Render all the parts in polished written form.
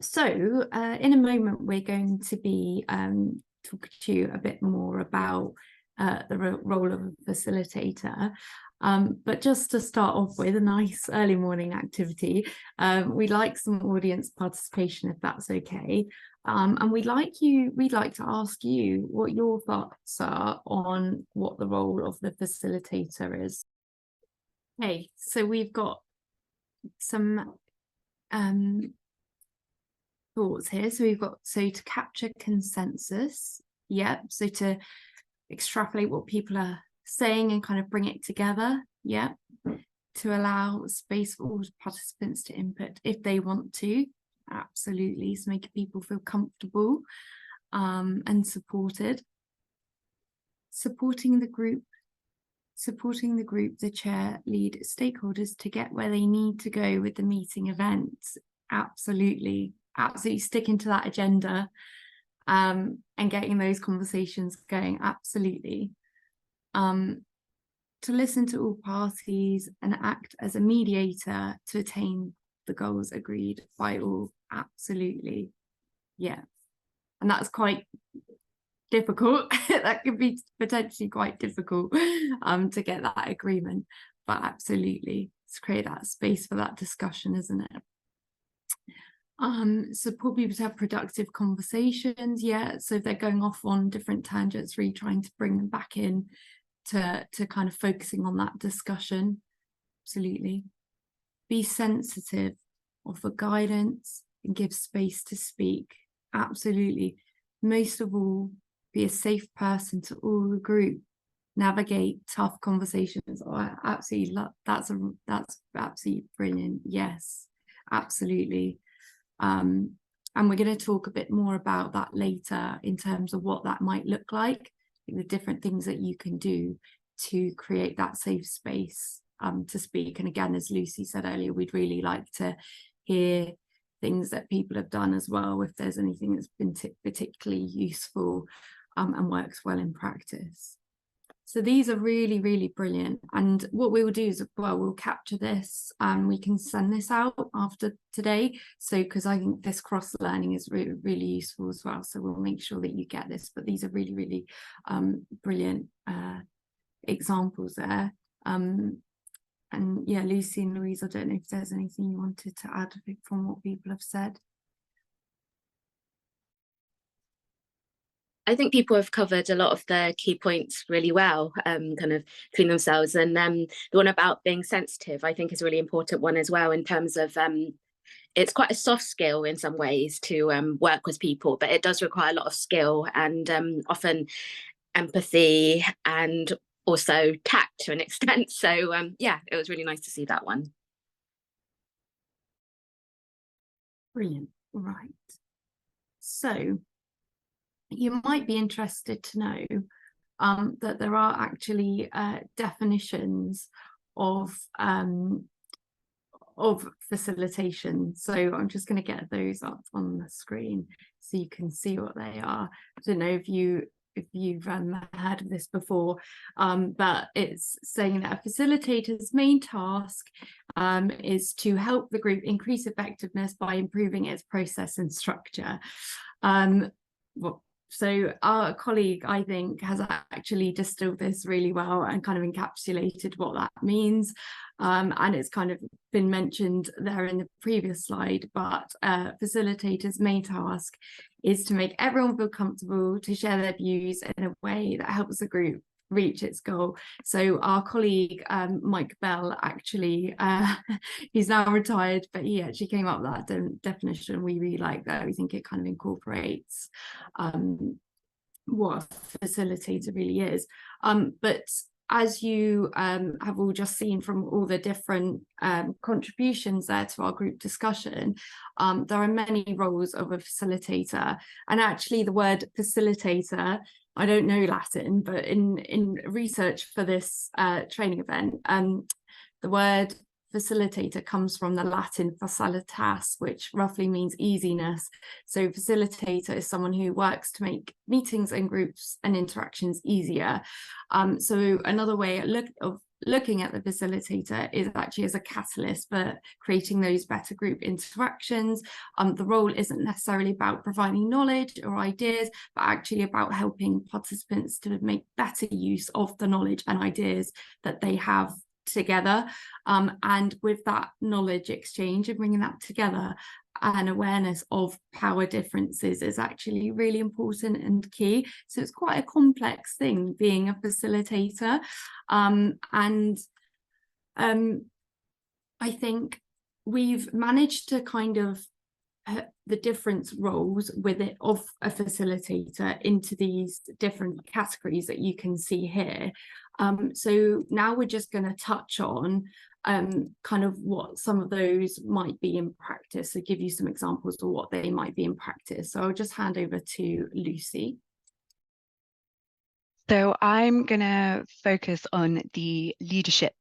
So in a moment, we're going to be talking to you a bit more about the role of a facilitator. But just to start off with a nice early morning activity, we'd like some audience participation, if that's okay. And we'd like to ask you what your thoughts are on what the role of the facilitator is. Okay, so we've got some thoughts here. So we've got, so to capture consensus, so to extrapolate what people are saying and kind of bring it together, to allow space for all participants to input if they want to, absolutely, so making people feel comfortable and supported. Supporting the group, the chair, lead, stakeholders to get where they need to go with the meeting events, absolutely sticking to that agenda and getting those conversations going, absolutely. To listen to all parties and act as a mediator to attain the goals agreed by all, absolutely, and that's quite difficult. That could be potentially quite difficult to get that agreement, but absolutely, to create that space for that discussion, isn't it? Support people to have productive conversations, so if they're going off on different tangents, really trying to bring them back in to kind of focusing on that discussion, absolutely. Be sensitive, offer guidance and give space to speak, absolutely. Most of all, be a safe person to all the group, navigate tough conversations. Oh, I absolutely love that's absolutely brilliant. Yes, absolutely. And we're going to talk a bit more about that later in terms of what that might look like, the different things that you can do to create that safe space to speak. And again, as Lucy said earlier, we'd really like to hear things that people have done as well, if there's anything that's been particularly useful and works well in practice. So these are really, really brilliant. And what we will do is, well, we'll capture this and we can send this out after today. So, because I think this cross-learning is really, really useful as well. So we'll make sure that you get this. But these are really, really brilliant examples there. And Lucy and Louise, I don't know if there's anything you wanted to add from what people have said. I think people have covered a lot of the key points really well, kind of between themselves. And the one about being sensitive, I think, is a really important one as well, in terms of it's quite a soft skill in some ways to work with people, but it does require a lot of skill and often empathy and also tact to an extent. So it was really nice to see that one. Brilliant. Right. So you might be interested to know that there are actually definitions of facilitation. So I'm just going to get those up on the screen so you can see what they are. I don't know if you've heard of this before, but it's saying that a facilitator's main task is to help the group increase effectiveness by improving its process and structure. So our colleague, I think, has actually distilled this really well and kind of encapsulated what that means. And it's kind of been mentioned there in the previous slide, but facilitators' main task is to make everyone feel comfortable to share their views in a way that helps the group reach its goal. So our colleague Mike Bell, actually, he's now retired, but he actually came up with that definition. We really like that. We think it kind of incorporates what a facilitator really is. But as you have all just seen from all the different contributions there to our group discussion, there are many roles of a facilitator. And actually the word facilitator, I don't know Latin, but in research for this training event, the word facilitator comes from the Latin facilitas, which roughly means easiness. So facilitator is someone who works to make meetings and groups and interactions easier. So another way of looking at the facilitator is actually as a catalyst for creating those better group interactions. The role isn't necessarily about providing knowledge or ideas, but actually about helping participants to make better use of the knowledge and ideas that they have together. And with that knowledge exchange and bringing that together, an awareness of power differences is actually really important and key. So it's quite a complex thing being a facilitator. I think we've managed to kind of the different roles with it of a facilitator into these different categories that you can see here. So now we're just going to touch on kind of what some of those might be in practice, so give you some examples of what they might be in practice. So I'll just hand over to Lucy. So I'm going to focus on the leadership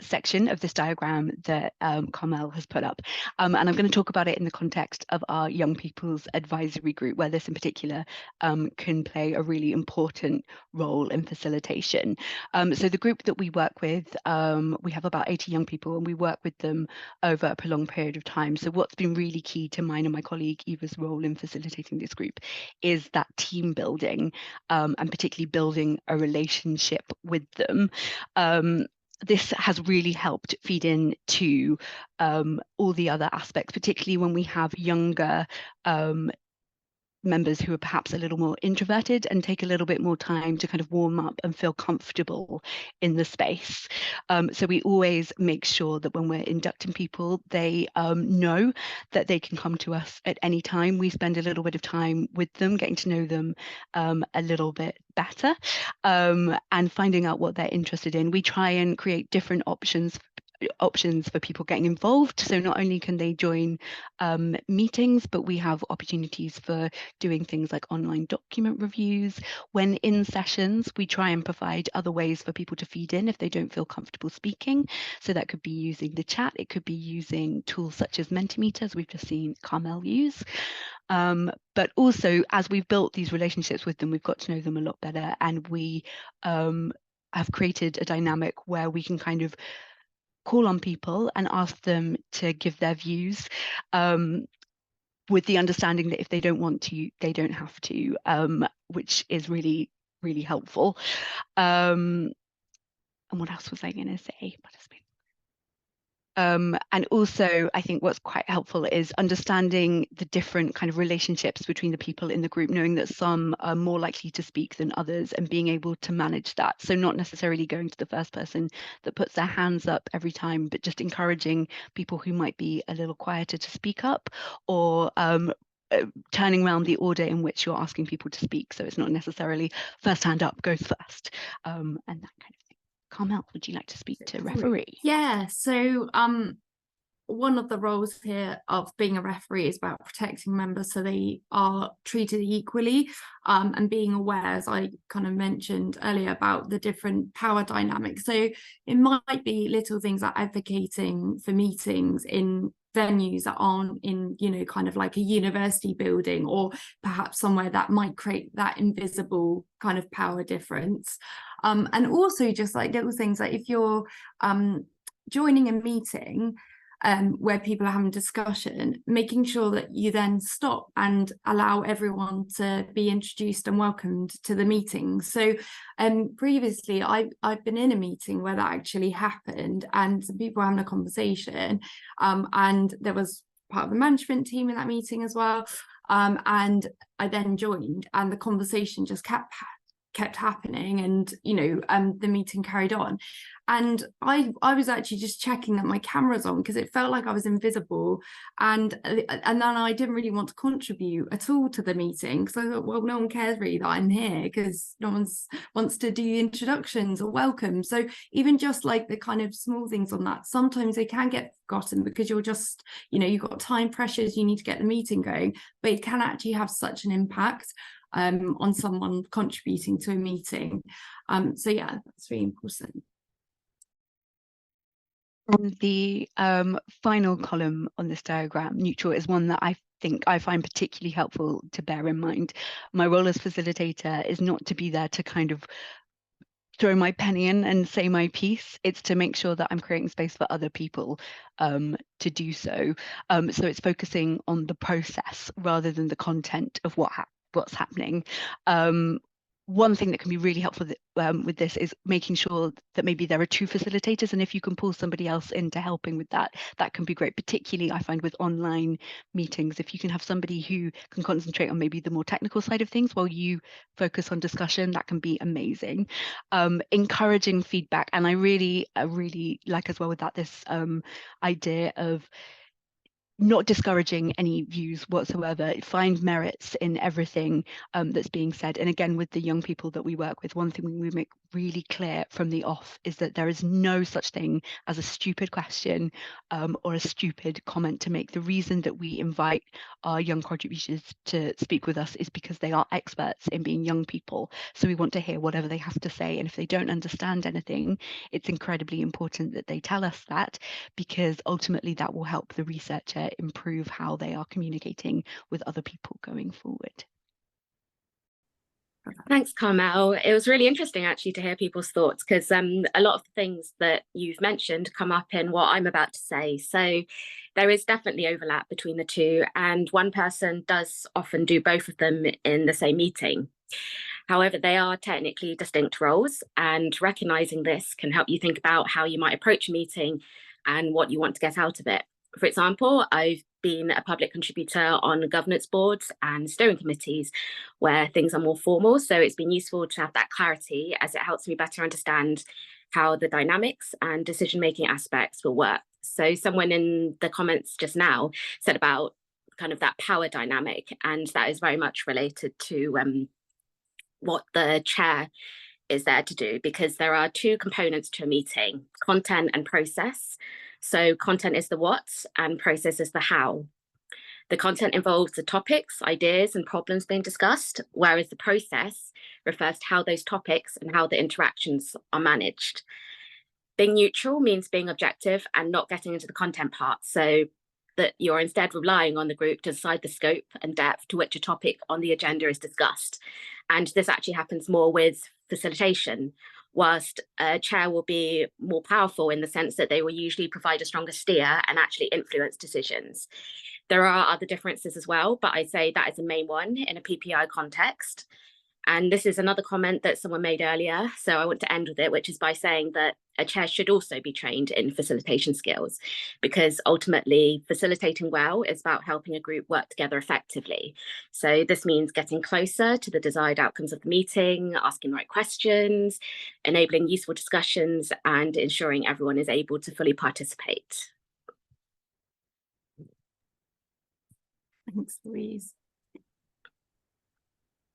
section of this diagram that Carmel has put up. And I'm going to talk about it in the context of our young people's advisory group, where this in particular can play a really important role in facilitation. So the group that we work with, we have about 80 young people, and we work with them over a prolonged period of time. So what's been really key to mine and my colleague Eva's role in facilitating this group is that team building, and particularly building a relationship with them. This has really helped feed into all the other aspects, particularly when we have younger members who are perhaps a little more introverted and take a little bit more time to kind of warm up and feel comfortable in the space. So we always make sure that when we're inducting people, they know that they can come to us at any time. We spend a little bit of time with them, getting to know them a little bit better, and finding out what they're interested in. We try and create different options for people getting involved. So not only can they join meetings, but we have opportunities for doing things like online document reviews. When in sessions, we try and provide other ways for people to feed in if they don't feel comfortable speaking. So that could be using the chat, it could be using tools such as Mentimeter, as we've just seen Carmel use. But also, as we've built these relationships with them, we've got to know them a lot better, and we have created a dynamic where we can kind of call on people and ask them to give their views, with the understanding that if they don't want to, they don't have to, which is really, really helpful. And what else was I going to say? And also, I think what's quite helpful is understanding the different kind of relationships between the people in the group, knowing that some are more likely to speak than others, and being able to manage that. So not necessarily going to the first person that puts their hands up every time, but just encouraging people who might be a little quieter to speak up, or turning around the order in which you're asking people to speak. So it's not necessarily first hand up goes first, and that kind of thing. Carmel, would you like to speak to referee? Yeah, so one of the roles here of being a referee is about protecting members so they are treated equally, and being aware, as I kind of mentioned earlier, about the different power dynamics. So it might be little things like advocating for meetings in venues that aren't in, you know, kind of like a university building, or perhaps somewhere that might create that invisible kind of power difference. And also just like little things like if you're joining a meeting where people are having discussion, making sure that you then stop and allow everyone to be introduced and welcomed to the meeting. So previously I've been in a meeting where that actually happened, and some people were having a conversation, and there was part of the management team in that meeting as well, and I then joined, and the conversation just kept happening, and you know, the meeting carried on, and I was actually just checking that my camera's on, because it felt like I was invisible, and then I didn't really want to contribute at all to the meeting, because I thought, well, no one cares really that I'm here, because no one wants to do introductions or welcome. So even just like the kind of small things on that, sometimes they can get forgotten because you're just, you know, you've got time pressures, you need to get the meeting going, but it can actually have such an impact on someone contributing to a meeting. So yeah, that's really important. And the final column on this diagram, neutral, is one that I think I find particularly helpful to bear in mind. My role as facilitator is not to be there to kind of throw my penny in and say my piece. It's to make sure that I'm creating space for other people to do so. So it's focusing on the process rather than the content of what's happening. One thing that can be really helpful with this is making sure that maybe there are two facilitators, and if you can pull somebody else into helping with that, that can be great. Particularly, I find with online meetings, if you can have somebody who can concentrate on maybe the more technical side of things while you focus on discussion, that can be amazing. Encouraging feedback, and I really like as well with that this idea of not discouraging any views whatsoever. Find merits in everything that's being said. And again, with the young people that we work with, one thing we make really clear from the off is that there is no such thing as a stupid question or a stupid comment to make. The reason that we invite our young contributors to speak with us is because they are experts in being young people. So we want to hear whatever they have to say. And if they don't understand anything, it's incredibly important that they tell us that, because ultimately that will help the researcher improve how they are communicating with other people going forward. Thanks, Carmel. It was really interesting actually to hear people's thoughts, because a lot of the things that you've mentioned come up in what I'm about to say. So there is definitely overlap between the two, and one person does often do both of them in the same meeting. However, they are technically distinct roles, and recognizing this can help you think about how you might approach a meeting and what you want to get out of it. For example, I've been a public contributor on governance boards and steering committees where things are more formal. So it's been useful to have that clarity, as it helps me better understand how the dynamics and decision-making aspects will work. So someone in the comments just now said about kind of that power dynamic, and that is very much related to what the chair is there to do, because there are two components to a meeting: content and process. So content is the what and process is the how. The content involves the topics, ideas, and problems being discussed, whereas the process refers to how those topics and how the interactions are managed. Being neutral means being objective and not getting into the content part, so that you're instead relying on the group to decide the scope and depth to which a topic on the agenda is discussed. And this actually happens more with facilitation, whilst a chair will be more powerful in the sense that they will usually provide a stronger steer and actually influence decisions. There are other differences as well, but I'd say that is the main one in a PPI context. And this is another comment that someone made earlier, so I want to end with it, which is by saying that a chair should also be trained in facilitation skills, because ultimately facilitating well is about helping a group work together effectively. So this means getting closer to the desired outcomes of the meeting, asking the right questions, enabling useful discussions, and ensuring everyone is able to fully participate. Thanks, Louise.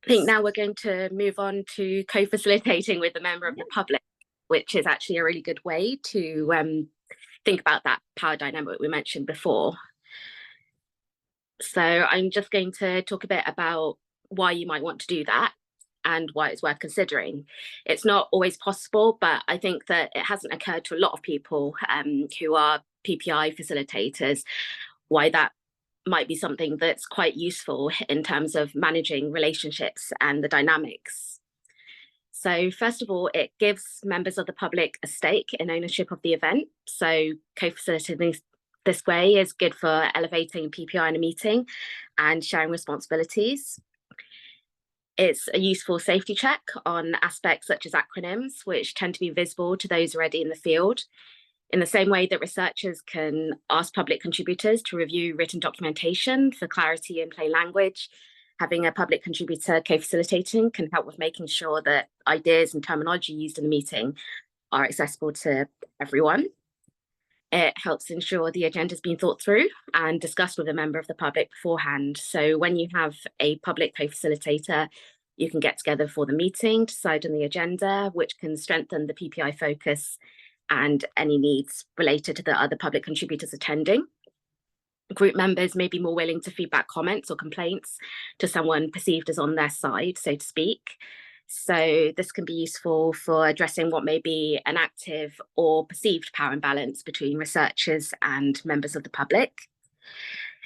I think now we're going to move on to co-facilitating with a member of the public, which is actually a really good way to think about that power dynamic we mentioned before. So I'm just going to talk a bit about why you might want to do that and why it's worth considering. It's not always possible, but I think that it hasn't occurred to a lot of people who are PPI facilitators why that might be something that's quite useful in terms of managing relationships and the dynamics. So first of all, it gives members of the public a stake in ownership of the event. So co-facilitating this way is good for elevating PPI in a meeting and sharing responsibilities. It's a useful safety check on aspects such as acronyms, which tend to be visible to those already in the field. In the same way that researchers can ask public contributors to review written documentation for clarity in plain language, having a public contributor co-facilitating can help with making sure that ideas and terminology used in the meeting are accessible to everyone. It helps ensure the agenda has been thought through and discussed with a member of the public beforehand. So when you have a public co-facilitator, you can get together for the meeting, decide on the agenda, which can strengthen the PPI focus and any needs related to the other public contributors attending. Group members may be more willing to feedback comments or complaints to someone perceived as on their side, so to speak. So this can be useful for addressing what may be an active or perceived power imbalance between researchers and members of the public.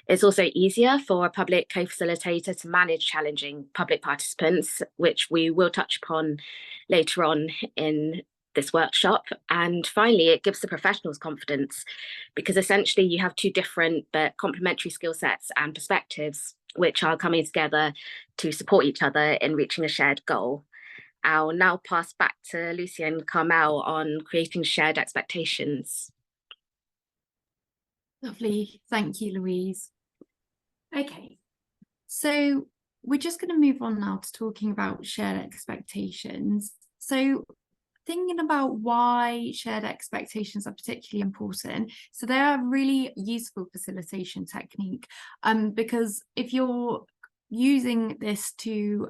It's also easier for a public co-facilitator to manage challenging public participants, which we will touch upon later on in this workshop. And finally, it gives the professionals confidence, because essentially you have two different but complementary skill sets and perspectives, which are coming together to support each other in reaching a shared goal. I'll now pass back to Lucy and Carmel on creating shared expectations. Lovely. Thank you, Louise. Okay, so we're just going to move on now to talking about shared expectations. So thinking about why shared expectations are particularly important. So they are a really useful facilitation technique, because if you're using this to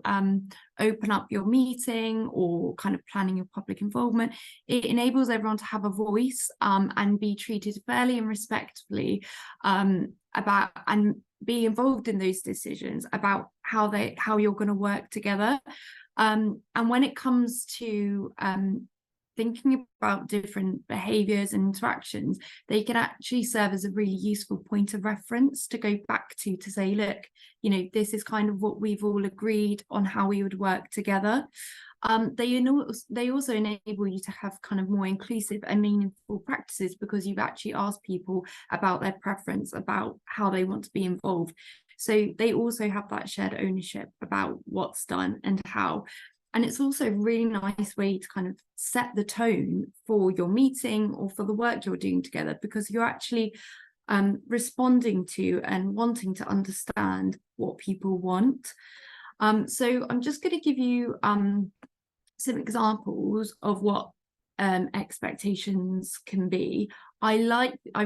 open up your meeting or kind of planning your public involvement, it enables everyone to have a voice and be treated fairly and respectfully about and be involved in those decisions about how you're going to work together. And when it comes to thinking about different behaviours and interactions, they can actually serve as a really useful point of reference to go back to say, look, you know, this is kind of what we've all agreed on how we would work together. They also enable you to have kind of more inclusive and meaningful practices, because you've actually asked people about their preference, about how they want to be involved. So they also have that shared ownership about what's done and how. And it's also a really nice way to kind of set the tone for your meeting or for the work you're doing together, because you're actually responding to and wanting to understand what people want. So I'm just going to give you some examples of what expectations can be. I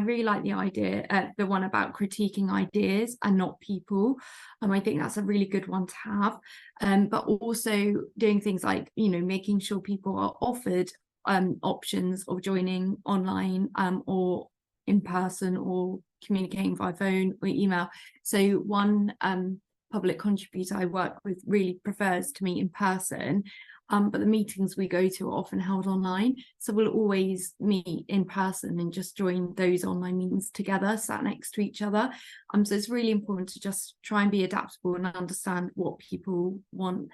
really like the idea, the one about critiquing ideas and not people. I think that's a really good one to have. But also doing things like, you know, making sure people are offered options of joining online or in person, or communicating via phone or email. So one public contributor I work with really prefers to meet in person. But the meetings we go to are often held online. So we'll always meet in person and just join those online meetings together, sat next to each other. So it's really important to just try and be adaptable and understand what people want.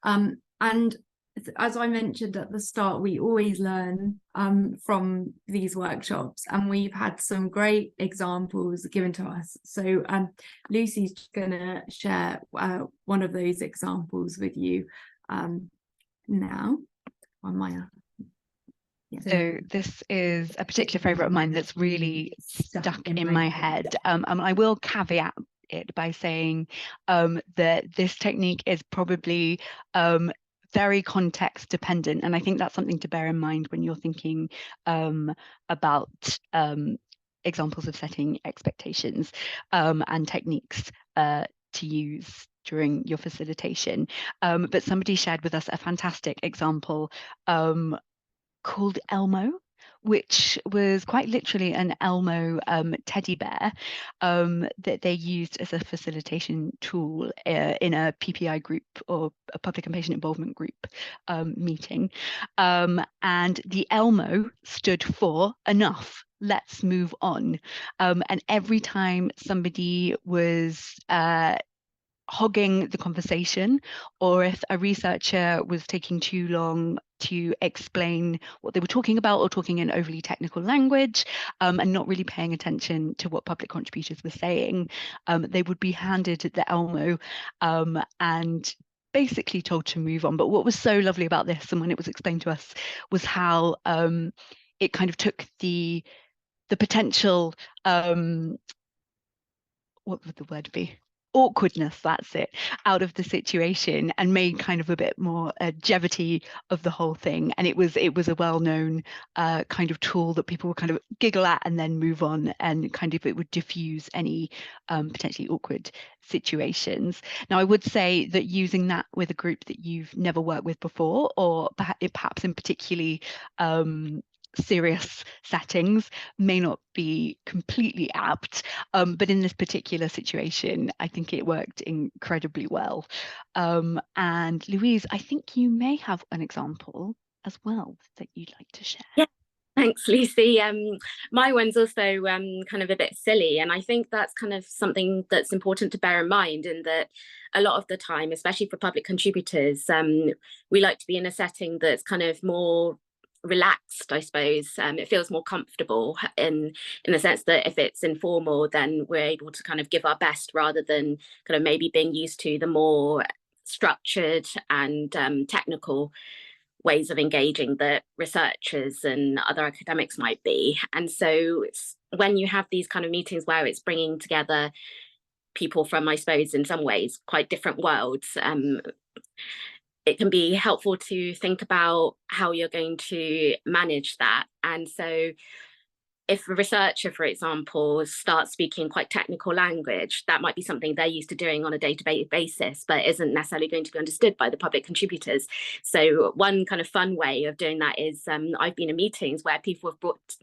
And as I mentioned at the start, we always learn from these workshops, and we've had some great examples given to us. So Lucy's going to share one of those examples with you now on my So this is a particular favourite of mine that's really stuck in my head. I will caveat it by saying that this technique is probably very context dependent, and I think that's something to bear in mind when you're thinking about examples of setting expectations and techniques to use during your facilitation. But somebody shared with us a fantastic example called Elmo, which was quite literally an Elmo teddy bear that they used as a facilitation tool in a PPI group, or a public and patient involvement group meeting. And the Elmo stood for enough. Let's move on. And every time somebody was hogging the conversation, or if a researcher was taking too long to explain what they were talking about, or talking in overly technical language, and not really paying attention to what public contributors were saying, they would be handed the Elmo and basically told to move on. But what was so lovely about this, and when it was explained to us, was how it kind of took the potential what would the word be? Awkwardness, that's it, out of the situation, and made kind of a bit more levity of the whole thing. And it was a well-known kind of tool that people would kind of giggle at and then move on, and kind of it would diffuse any potentially awkward situations. Now, I would say that using that with a group that you've never worked with before, or perhaps in particularly serious settings, may not be completely apt, but in this particular situation, I think it worked incredibly well. And Louise, I think you may have an example as well that you'd like to share. Yeah, Thanks, Lucy. My one's also kind of a bit silly, and I think that's kind of something that's important to bear in mind, in that a lot of the time, especially for public contributors, we like to be in a setting that's kind of more relaxed, I suppose. It feels more comfortable in the sense that if it's informal, then we're able to kind of give our best, rather than kind of maybe being used to the more structured and technical ways of engaging that researchers and other academics might be. And so it's when you have these kind of meetings where it's bringing together people from, I suppose, in some ways, quite different worlds, it can be helpful to think about how you're going to manage that. And so if a researcher, for example, starts speaking quite technical language, that might be something they're used to doing on a day-to-day basis, but isn't necessarily going to be understood by the public contributors. So one kind of fun way of doing that is I've been in meetings where people have brought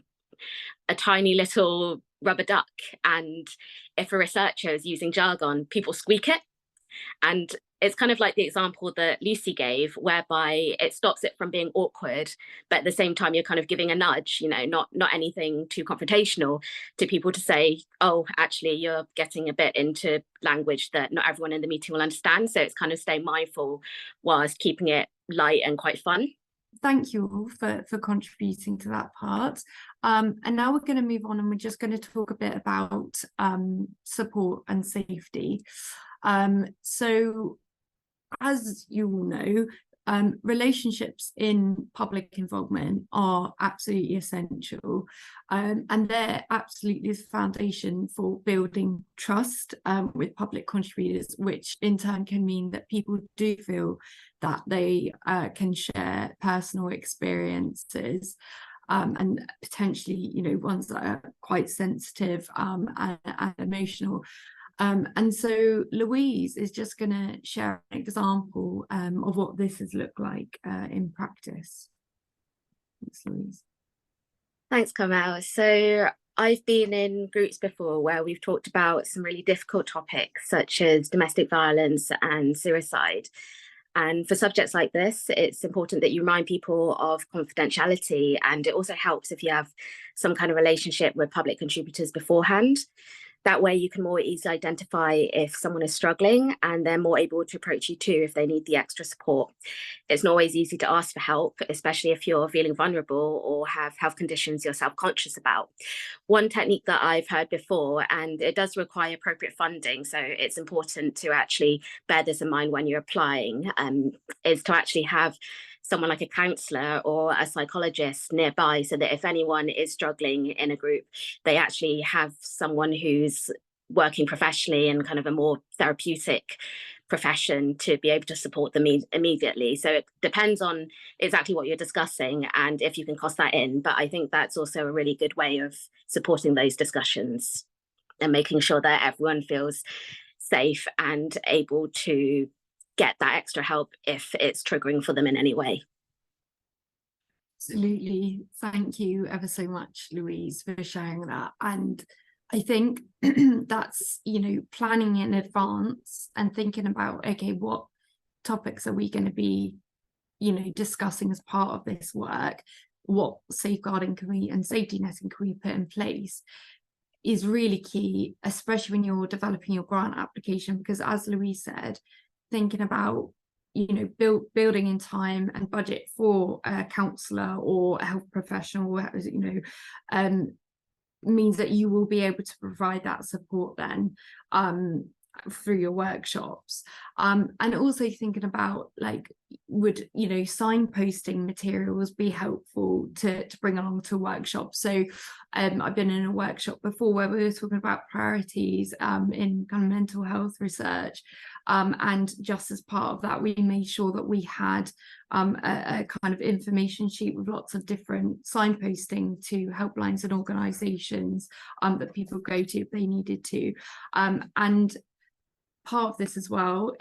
a tiny little rubber duck, and if a researcher is using jargon, people squeak it. And it's kind of like the example that Lucy gave, whereby it stops it from being awkward, but at the same time, you're kind of giving a nudge, you know, not anything too confrontational, to people to say, oh, actually, you're getting a bit into language that not everyone in the meeting will understand. So it's kind of staying mindful whilst keeping it light and quite fun. Thank you all for contributing to that part. And now we're going to move on, and we're just going to talk a bit about support and safety. So as you all know, relationships in public involvement are absolutely essential, and they're absolutely the foundation for building trust with public contributors, which in turn can mean that people do feel that they can share personal experiences, and potentially, you know, ones that are quite sensitive and emotional. And so Louise is just going to share an example of what this has looked like in practice. Thanks, Louise. Thanks, Carmel. So I've been in groups before where we've talked about some really difficult topics, such as domestic violence and suicide. And for subjects like this, it's important that you remind people of confidentiality, and it also helps if you have some kind of relationship with public contributors beforehand. That way you can more easily identify if someone is struggling, and they're more able to approach you too if they need the extra support. It's not always easy to ask for help, especially if you're feeling vulnerable or have health conditions you're self-conscious about. One technique that I've heard before, and it does require appropriate funding, so it's important to actually bear this in mind when you're applying, is to actually have someone like a counsellor or a psychologist nearby, so that if anyone is struggling in a group, they actually have someone who's working professionally in kind of a more therapeutic profession to be able to support them immediately. So it depends on exactly what you're discussing and if you can cost that in. But I think that's also a really good way of supporting those discussions and making sure that everyone feels safe and able to get that extra help if it's triggering for them in any way. Absolutely. Thank you ever so much, Louise, for sharing that. And I think that's, you know, planning in advance and thinking about, okay, what topics are we going to be, you know, discussing as part of this work? What safeguarding can we and safety netting can we put in place is really key, especially when you're developing your grant application, because as Louise said, thinking about, you know, building in time and budget for a counsellor or a health professional, you know, means that you will be able to provide that support then through your workshops, and also thinking about, like, would, you know, signposting materials be helpful to bring along to workshops? So I've been in a workshop before where we were talking about priorities in kind of mental health research, and just as part of that we made sure that we had a kind of information sheet with lots of different signposting to helplines and organisations that people go to if they needed to, and part of this as well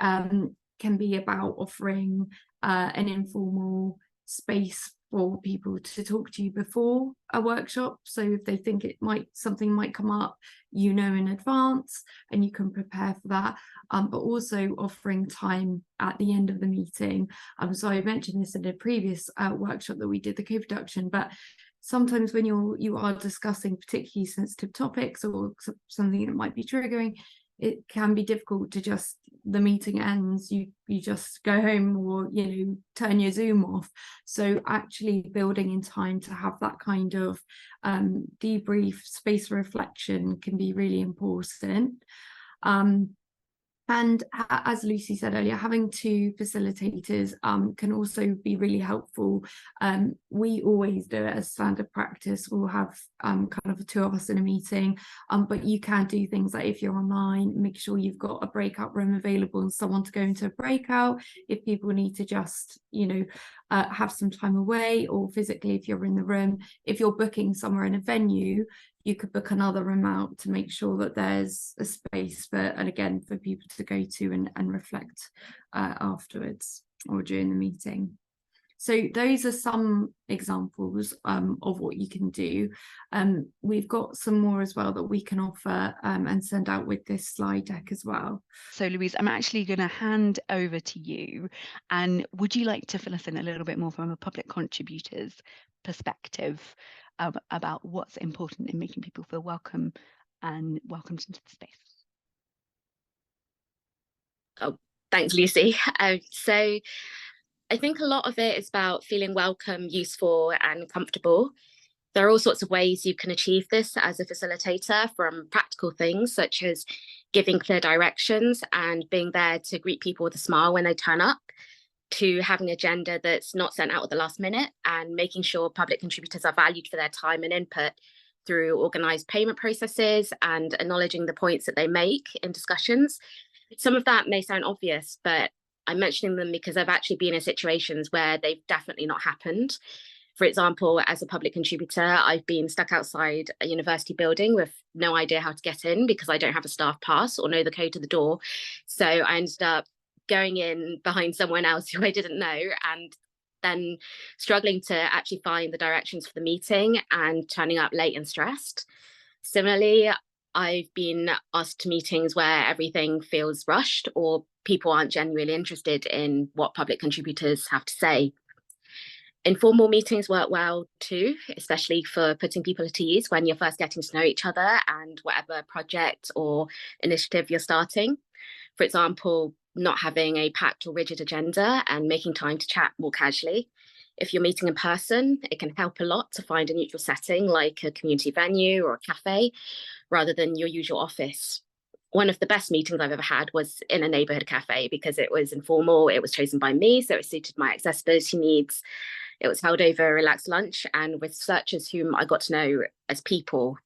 can be about offering an informal space for people to talk to you before a workshop. So if they think something might come up, you know, in advance, and you can prepare for that, but also offering time at the end of the meeting. So I mentioned this in a previous workshop that we did, the co-production, but sometimes when you are discussing particularly sensitive topics or something that might be triggering, it can be difficult to just, the meeting ends, you just go home, or turn your Zoom off. So actually building in time to have that kind of debrief, space for reflection can be really important. And as Lucy said earlier, having two facilitators can also be really helpful. We always do it as standard practice. We'll have kind of the two of us in a meeting, but you can do things like, if you're online, make sure you've got a breakout room available and someone to go into a breakout if people need to just, have some time away, or physically if you're in the room. If you're booking somewhere in a venue, you could book another room out to make sure that there's a space for, and again, for people to go to and reflect afterwards or during the meeting. So those are some examples of what you can do. We've got some more as well that we can offer and send out with this slide deck as well. So Louise, I'm actually going to hand over to you, and would you like to fill us in a little bit more from a public contributor's perspective about what's important in making people feel welcome and welcomed into the space? Oh, thanks, Lucy. So I think a lot of it is about feeling welcome, useful, and comfortable. There are all sorts of ways you can achieve this as a facilitator, from practical things such as giving clear directions and being there to greet people with a smile when they turn up, to having an agenda that's not sent out at the last minute, and making sure public contributors are valued for their time and input through organised payment processes and acknowledging the points that they make in discussions. Some of that may sound obvious, but I'm mentioning them because I've actually been in situations where they've definitely not happened. For example, as a public contributor, I've been stuck outside a university building with no idea how to get in because I don't have a staff pass or know the code to the door. So I ended up going in behind someone else who I didn't know, and then struggling to actually find the directions for the meeting and turning up late and stressed. Similarly, I've been asked to meetings where everything feels rushed or people aren't genuinely interested in what public contributors have to say. Informal meetings work well too, especially for putting people at ease when you're first getting to know each other and whatever project or initiative you're starting. For example, not having a packed or rigid agenda and making time to chat more casually. If you're meeting in person, it can help a lot to find a neutral setting like a community venue or a cafe, rather than your usual office. One of the best meetings I've ever had was in a neighborhood cafe because it was informal, it was chosen by me, so it suited my accessibility needs. It was held over a relaxed lunch and with researchers whom I got to know as people.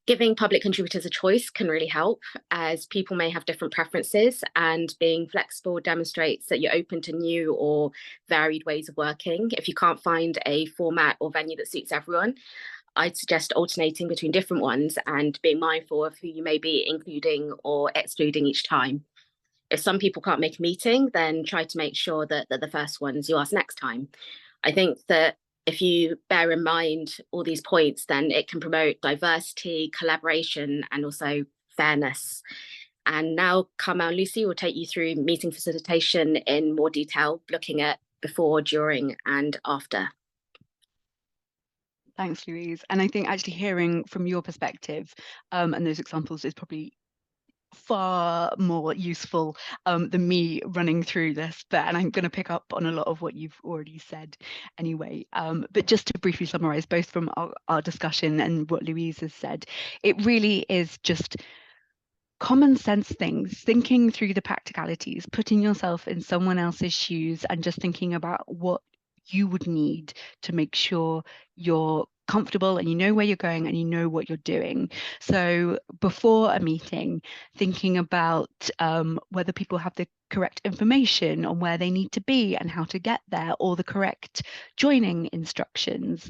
Giving public contributors a choice can really help, as people may have different preferences, and being flexible demonstrates that you're open to new or varied ways of working. If you can't find a format or venue that suits everyone, I'd suggest alternating between different ones and being mindful of who you may be including or excluding each time. If some people can't make a meeting, then try to make sure that they're the first ones you ask next time. I think that if you bear in mind all these points, then it can promote diversity, collaboration, and also fairness. And now Carmel and Lucy will take you through meeting facilitation in more detail, looking at before, during, and after. Thanks, Louise. And I think actually hearing from your perspective and those examples is probably far more useful than me running through this, and I'm going to pick up on a lot of what you've already said anyway. But just to briefly summarize, both from our discussion and what Louise has said, it really is just common sense things, thinking through the practicalities, putting yourself in someone else's shoes and just thinking about what you would need to make sure you're comfortable and you know where you're going and you know what you're doing. So before a meeting, thinking about whether people have the correct information on where they need to be and how to get there, or the correct joining instructions,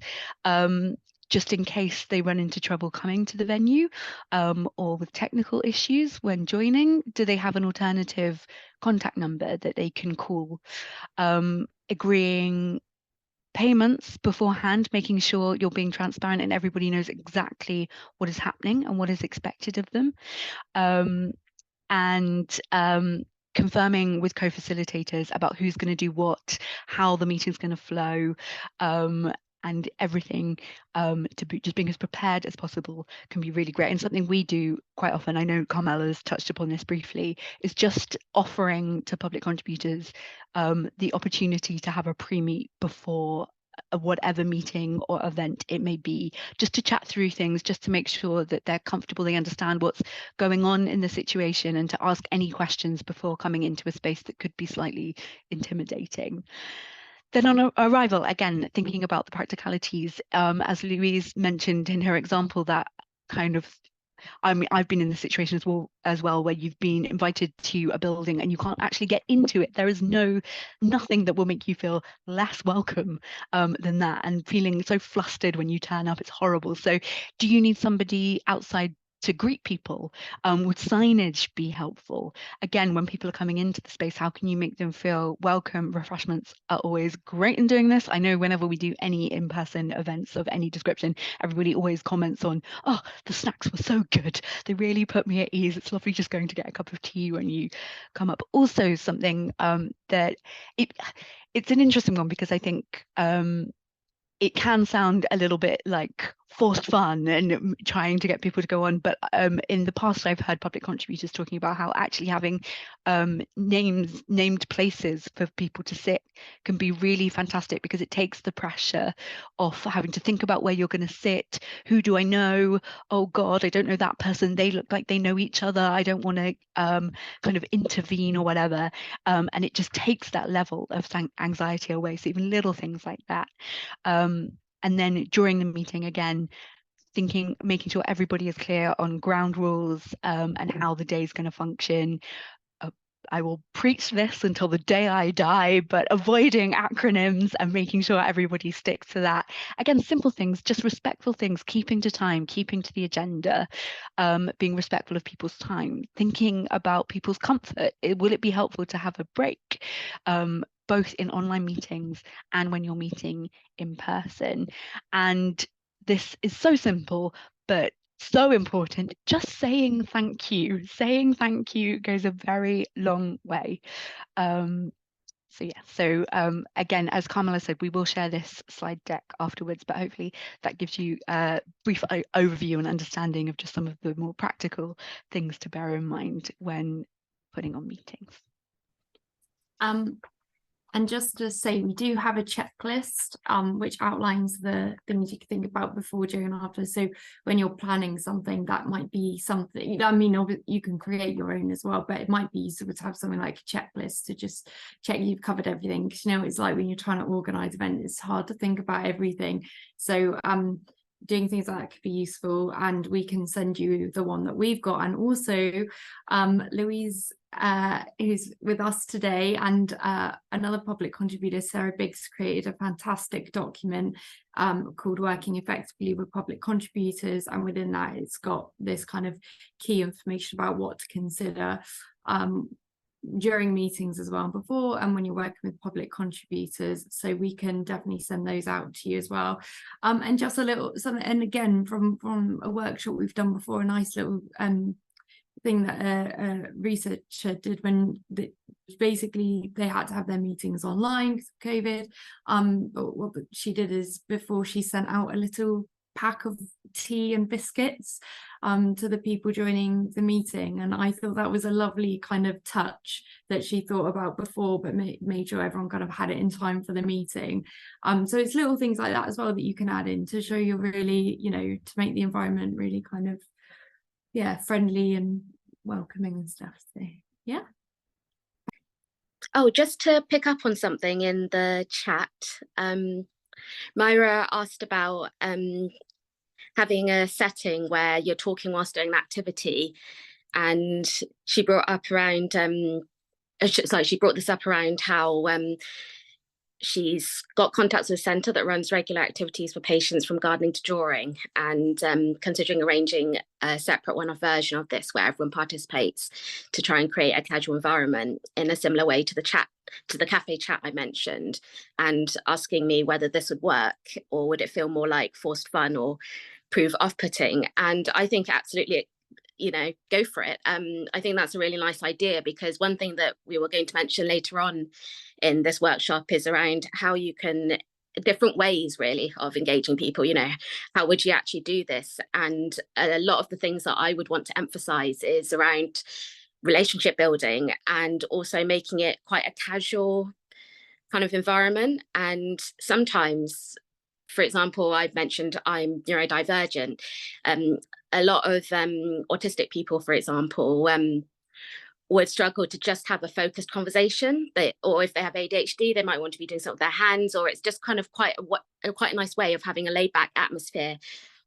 just in case they run into trouble coming to the venue, or with technical issues when joining. Do they have an alternative contact number that they can call? Agreeing payments beforehand, making sure you're being transparent and everybody knows exactly what is happening and what is expected of them. And confirming with co-facilitators about who's going to do what, how the meeting's going to flow, and everything, to be just being as prepared as possible can be really great. And something we do quite often, I know Carmel has touched upon this briefly, is just offering to public contributors the opportunity to have a pre-meet before whatever meeting or event it may be, just to chat through things, just to make sure that they're comfortable, they understand what's going on in the situation, and to ask any questions before coming into a space that could be slightly intimidating. Then on arrival, again, thinking about the practicalities, as Louise mentioned in her example, that kind of, I mean, I've been in this situation as well, where you've been invited to a building and you can't actually get into it. There is nothing that will make you feel less welcome than that, and feeling so flustered when you turn up, it's horrible. So do you need somebody outside to greet people? Would signage be helpful? Again, when people are coming into the space, how can you make them feel welcome? Refreshments are always great in doing this. I know whenever we do any in-person events of any description, everybody always comments on, oh, the snacks were so good. They really put me at ease. It's lovely just going to get a cup of tea when you come up. Also something that it's an interesting one, because I think it can sound a little bit like forced fun and trying to get people to go on, but in the past I've heard public contributors talking about how actually having named places for people to sit can be really fantastic, because it takes the pressure off having to think about where you're going to sit. Who do I know? Oh God, I don't know that person. They look like they know each other. I don't want to kind of intervene or whatever. And it just takes that level of anxiety away. So even little things like that. And then during the meeting, again, making sure everybody is clear on ground rules and how the day is going to function. I will preach this until the day I die, but avoiding acronyms and making sure everybody sticks to that. Again, simple things, just respectful things, keeping to time, keeping to the agenda, being respectful of people's time, thinking about people's comfort. Will it be helpful to have a break? Both in online meetings and when you're meeting in person. And this is so simple, but so important. Just saying thank you. Saying thank you goes a very long way. So again, as Carmel said, we will share this slide deck afterwards, but hopefully that gives you a brief overview and understanding of just some of the more practical things to bear in mind when putting on meetings. And just to say, we do have a checklist which outlines the things you can think about before, during, and after. So when you're planning something, that might be something, I mean, you can create your own as well, but it might be useful to have something like a checklist to just check you've covered everything. Because, you know, it's like when you're trying to organize events, it's hard to think about everything. So doing things like that could be useful, and we can send you the one that we've got. And also Louise, who's with us today, and another public contributor, Sarah Biggs, created a fantastic document called Working Effectively with Public Contributors, and within that it's got this kind of key information about what to consider during meetings as well, and before, and when you're working with public contributors. So we can definitely send those out to you as well. And just a little something, and again from a workshop we've done before, a nice little thing that a researcher did when basically they had to have their meetings online because of COVID. But what she did is, before, she sent out a little pack of tea and biscuits to the people joining the meeting, and I thought that was a lovely kind of touch that she thought about before, but made sure everyone kind of had it in time for the meeting. So it's little things like that as well that you can add in to show you're really, you know, to make the environment really kind of, yeah, friendly and welcoming and stuff. So yeah. Oh, just to pick up on something in the chat, Myra asked about having a setting where you're talking whilst doing an activity, and she brought up around she brought this up around how she's got contacts with a centre that runs regular activities for patients from gardening to drawing, and considering arranging a separate one-off version of this where everyone participates to try and create a casual environment in a similar way to the cafe chat I mentioned, and asking me whether this would work, or would it feel more like forced fun or prove off-putting. And I think absolutely, you know, go for it. I think that's a really nice idea, because one thing that we were going to mention later on in this workshop is around how you can different ways really of engaging people. You know, how would you actually do this? And a lot of the things that I would want to emphasize is around relationship building, and also making it quite a casual kind of environment. And sometimes, for example, I've mentioned I'm neurodivergent. A lot of autistic people, for example, would struggle to just have a focused conversation. Or if they have ADHD, they might want to be doing something with their hands, or it's just kind of quite a nice way of having a laid back atmosphere,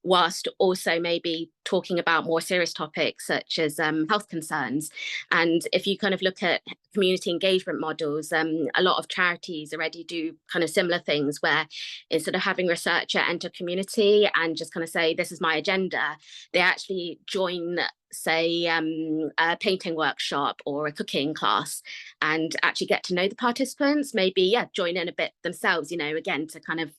whilst also maybe talking about more serious topics such as health concerns. And if you kind of look at community engagement models, a lot of charities already do kind of similar things, where instead of having a researcher enter community and just kind of say, this is my agenda, they actually join, say, a painting workshop or a cooking class, and actually get to know the participants, maybe join in a bit themselves, you know, again, to kind of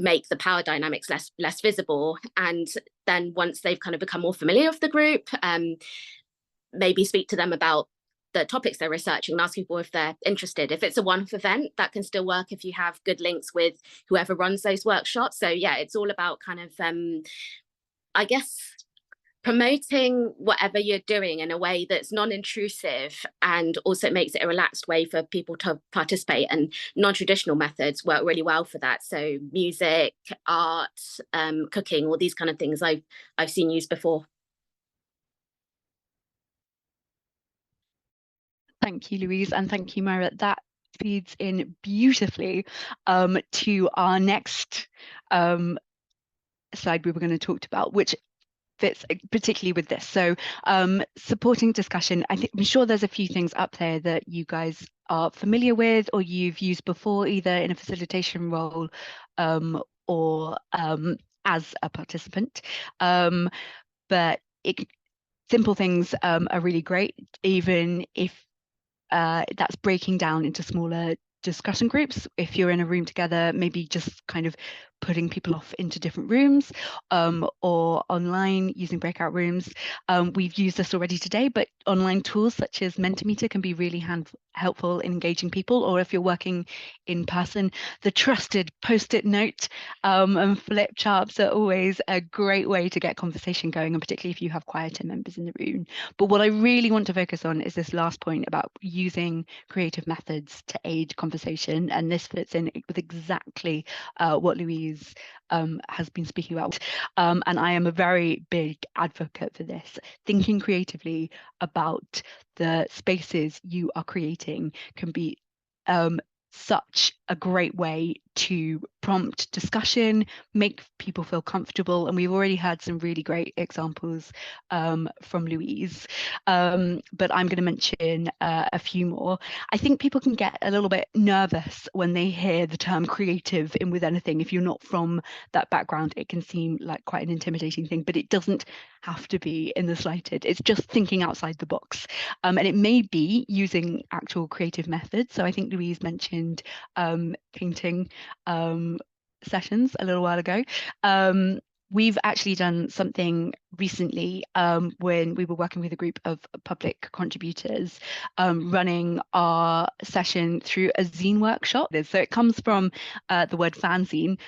make the power dynamics less visible. And then once they've kind of become more familiar with the group, maybe speak to them about the topics they're researching and ask people if they're interested. If it's a one-off event, that can still work if you have good links with whoever runs those workshops. So yeah, it's all about kind of I guess promoting whatever you're doing in a way that's non-intrusive, and also makes it a relaxed way for people to participate. And non-traditional methods work really well for that. So music, art, cooking, all these kind of things I've seen used before. Thank you, Louise, and thank you, Myra. That feeds in beautifully to our next slide we were going to talk about, which fits particularly with this. So supporting discussion, I'm sure there's a few things up there that you guys are familiar with or you've used before, either in a facilitation role or as a participant. But simple things are really great, even if that's breaking down into smaller discussion groups. If you're in a room together, maybe just kind of putting people off into different rooms, or online using breakout rooms. We've used this already today, but online tools such as Mentimeter can be really helpful in engaging people. Or if you're working in person, the trusted post-it note and flip charts are always a great way to get conversation going, and particularly if you have quieter members in the room. But what I really want to focus on is this last point about using creative methods to aid conversation, and this fits in with exactly what Louise has been speaking about, and I am a very big advocate for this. Thinking creatively about the spaces you are creating can be such a great way to prompt discussion, make people feel comfortable, and we've already had some really great examples from Louise, but I'm going to mention a few more. I think people can get a little bit nervous when they hear the term creative in with anything. If you're not from that background, it can seem like quite an intimidating thing, but it doesn't have to be in the slightest. It's just thinking outside the box, and it may be using actual creative methods. So I think Louise mentioned painting sessions a little while ago. We've actually done something recently when we were working with a group of public contributors, running our session through a zine workshop. So it comes from the word fanzine,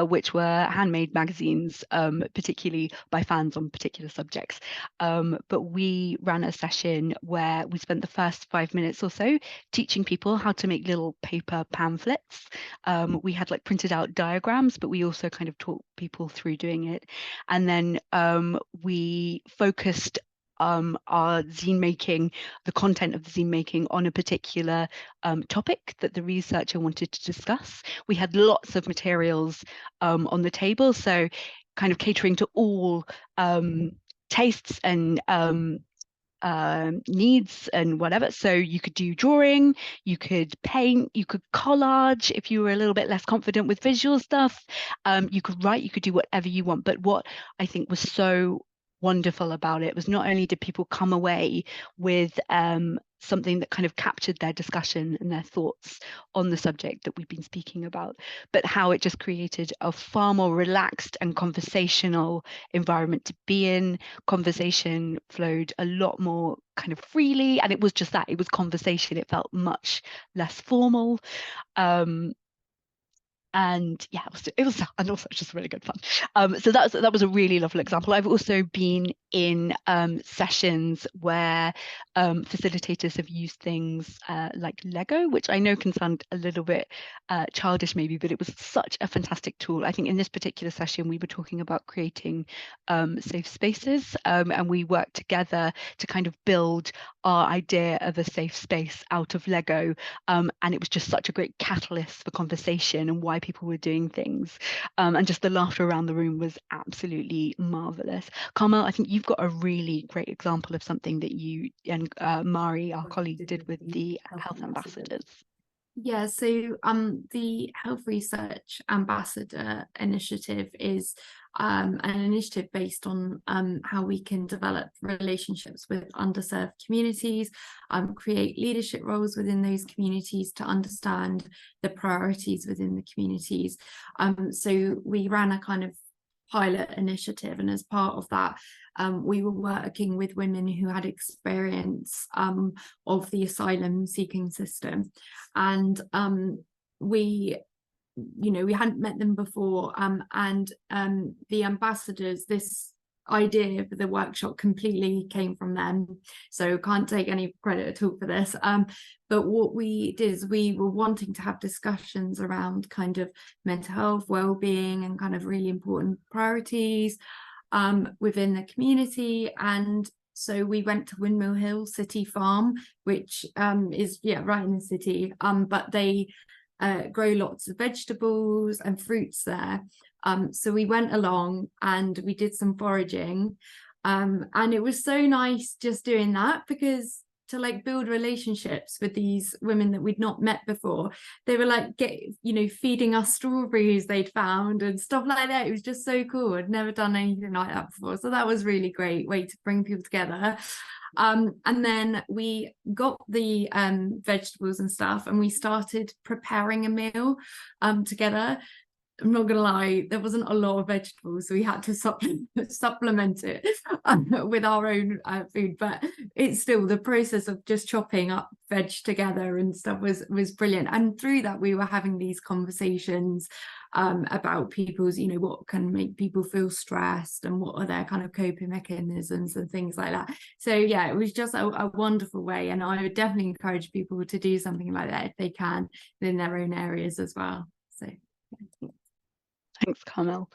which were handmade magazines, particularly by fans on particular subjects. But we ran a session where we spent the first 5 minutes or so teaching people how to make little paper pamphlets. We had like printed out diagrams, but we also kind of taught people through doing it. And then we focused our zine making, the content of the zine making, on a particular topic that the researcher wanted to discuss. We had lots of materials on the table, so kind of catering to all tastes and needs and whatever. So you could do drawing, you could paint, you could collage if you were a little bit less confident with visual stuff. You could write, you could do whatever you want. But what I think was so wonderful about it was not only did people come away with something that kind of captured their discussion and their thoughts on the subject that we've been speaking about, but how it just created a far more relaxed and conversational environment to be in. Conversation flowed a lot more kind of freely, and it was just that, it was conversation. It felt much less formal. And yeah, it was and also just really good fun. So that was a really lovely example. I've also been in sessions where facilitators have used things like Lego, which I know can sound a little bit childish maybe, but it was such a fantastic tool. I think in this particular session we were talking about creating safe spaces, and we worked together to kind of build our idea of a safe space out of Lego, and it was just such a great catalyst for conversation and why people were doing things, and just the laughter around the room was absolutely marvelous. Carmel, I think you've got a really great example of something that you and Mari, our colleague, did with the health ambassadors. Yeah, so the Health Research Ambassador Initiative is an initiative based on how we can develop relationships with underserved communities, create leadership roles within those communities to understand the priorities within the communities. So we ran a kind of pilot initiative, and as part of that we were working with women who had experience of the asylum seeking system, and we hadn't met them before, and the ambassadors, this idea for the workshop completely came from them, so can't take any credit at all for this, but what we did is we were wanting to have discussions around kind of mental health, well-being, and kind of really important priorities within the community. And so we went to Windmill Hill City Farm, which is right in the city, but they grow lots of vegetables and fruits there. So we went along and we did some foraging, and it was so nice just doing that, because to like build relationships with these women that we'd not met before. They were like feeding us strawberries they'd found and stuff like that. It was just so cool. I'd never done anything like that before, so that was really great way to bring people together. And then we got the vegetables and stuff, and we started preparing a meal together. I'm not gonna lie, there wasn't a lot of vegetables, so we had to supplement it with our own food, but it's still, the process of just chopping up veg together and stuff was brilliant. And through that we were having these conversations about people's, what can make people feel stressed and what are their kind of coping mechanisms and things like that. So yeah, it was just a wonderful way, and I would definitely encourage people to do something like that if they can in their own areas as well. So yeah. Thanks, Carmel.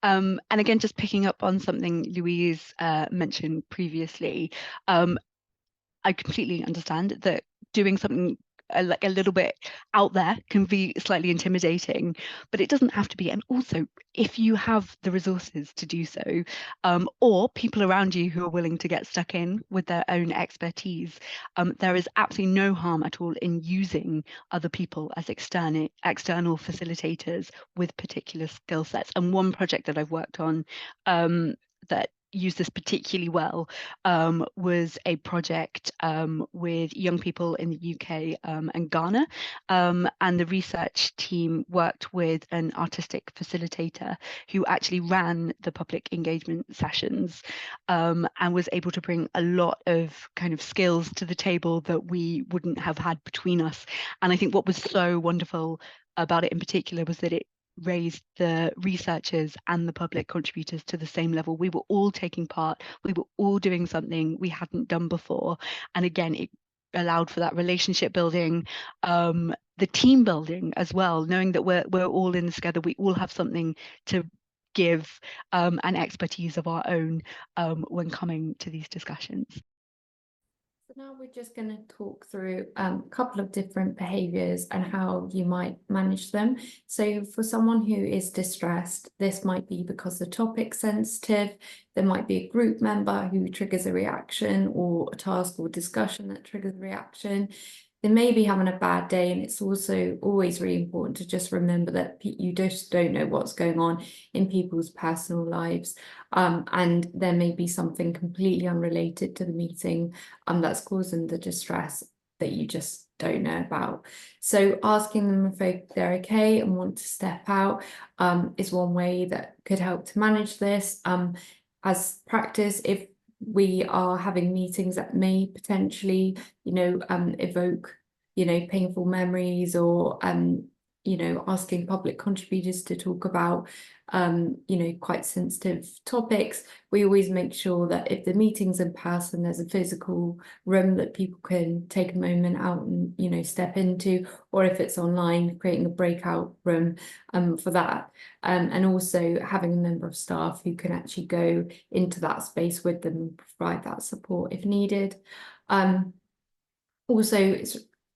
And again, just picking up on something Louise mentioned previously, I completely understand that doing something like a little bit out there can be slightly intimidating, but it doesn't have to be. And also, if you have the resources to do so, or people around you who are willing to get stuck in with their own expertise, there is absolutely no harm at all in using other people as external facilitators with particular skill sets. And one project that I've worked on that used this particularly well was a project with young people in the UK and Ghana, and the research team worked with an artistic facilitator who actually ran the public engagement sessions, and was able to bring a lot of kind of skills to the table that we wouldn't have had between us. And I think what was so wonderful about it in particular was that it raised the researchers and the public contributors to the same level. We were all taking part, we were all doing something we hadn't done before, and again it allowed for that relationship building, the team building as well, knowing that we're all in this together, we all have something to give, and expertise of our own when coming to these discussions. So now we're just going to talk through a couple of different behaviours and how you might manage them. So for someone who is distressed, this might be because the topic's sensitive. There might be a group member who triggers a reaction, or a task or discussion that triggers a reaction. They may be having a bad day, and it's also always really important to just remember that you just don't know what's going on in people's personal lives, and there may be something completely unrelated to the meeting that's causing the distress that you just don't know about. So asking them if they're okay and want to step out is one way that could help to manage this. As practice, if we are having meetings that may potentially, evoke, painful memories or you know, asking public contributors to talk about, you know, quite sensitive topics, we always make sure that if the meeting's in person, there's a physical room that people can take a moment out and, you know, step into, or if it's online, creating a breakout room for that. And also having a member of staff who can actually go into that space with them and provide that support if needed. Also,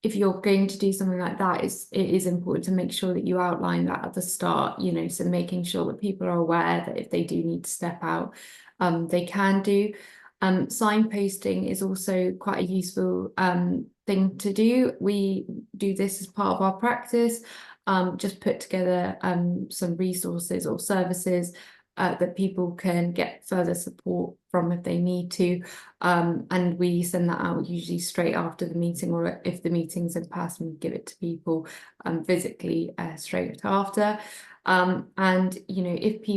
if you're going to do something like that, it is important to make sure that you outline that at the start, you know, so making sure that people are aware that if they do need to step out, they can do. Signposting is also quite a useful thing to do. We do this as part of our practice, just put together some resources or services that people can get further support from if they need to, and we send that out usually straight after the meeting, or if the meeting's in person, we give it to people physically straight after. And you know, if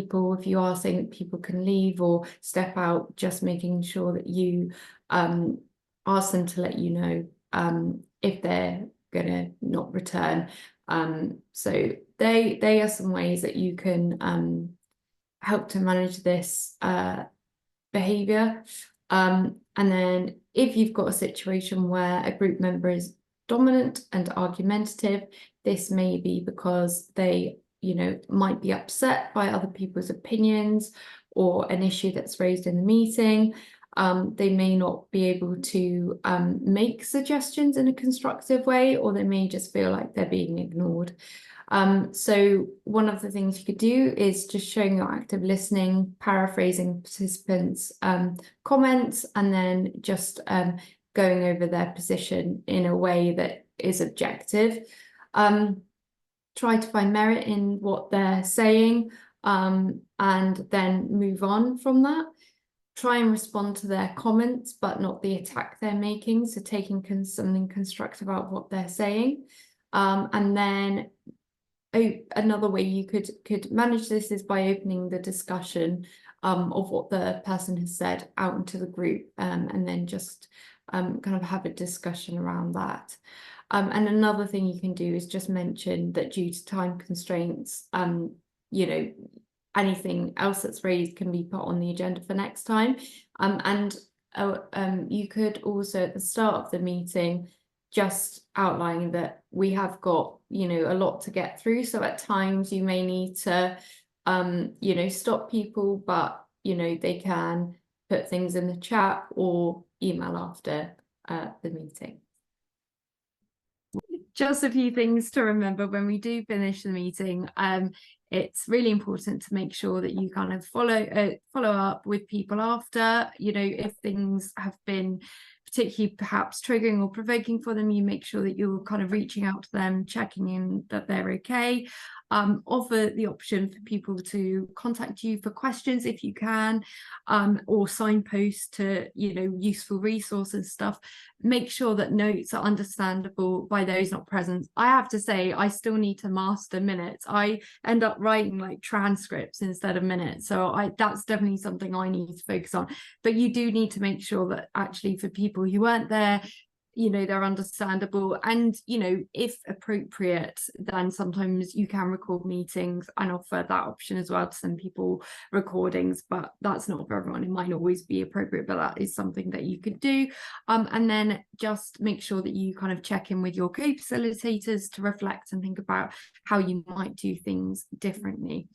you are saying that people can leave or step out, just making sure that you ask them to let you know if they're gonna not return. So they are some ways that you can help to manage this behaviour. And then if you've got a situation where a group member is dominant and argumentative, this may be because they, you know, might be upset by other people's opinions or an issue that's raised in the meeting. They may not be able to make suggestions in a constructive way, or they may just feel like they're being ignored. So one of the things you could do is just showing your active listening, paraphrasing participants' comments, and then just going over their position in a way that is objective. Try to find merit in what they're saying, and then move on from that. Try and respond to their comments, but not the attack they're making. So taking something constructive about what they're saying. And then another way you could manage this is by opening the discussion of what the person has said out into the group, and then just kind of have a discussion around that. And another thing you can do is just mention that due to time constraints, you know, anything else that's raised can be put on the agenda for next time. And you could also at the start of the meeting just outlining that we have got, you know, a lot to get through. So at times you may need to, you know, stop people, but, you know, they can put things in the chat or email after the meeting. Just a few things to remember when we do finish the meeting. It's really important to make sure that you kind of follow up with people after, you know, if things have been particularly perhaps triggering or provoking for them, you make sure that you're kind of reaching out to them, checking in that they're okay. Offer the option for people to contact you for questions if you can, or signpost to, you know, useful resources and stuff. Make sure that notes are understandable by those not present. I have to say, I still need to master minutes. I end up writing like transcripts instead of minutes. So that's definitely something I need to focus on. But you do need to make sure that actually for people who weren't there, you know, they're understandable, and, you know, if appropriate, then sometimes you can record meetings and offer that option as well to send people recordings, but that's not for everyone. It might always be appropriate, but that is something that you could do. And then just make sure that you kind of check in with your co-facilitators to reflect and think about how you might do things differently.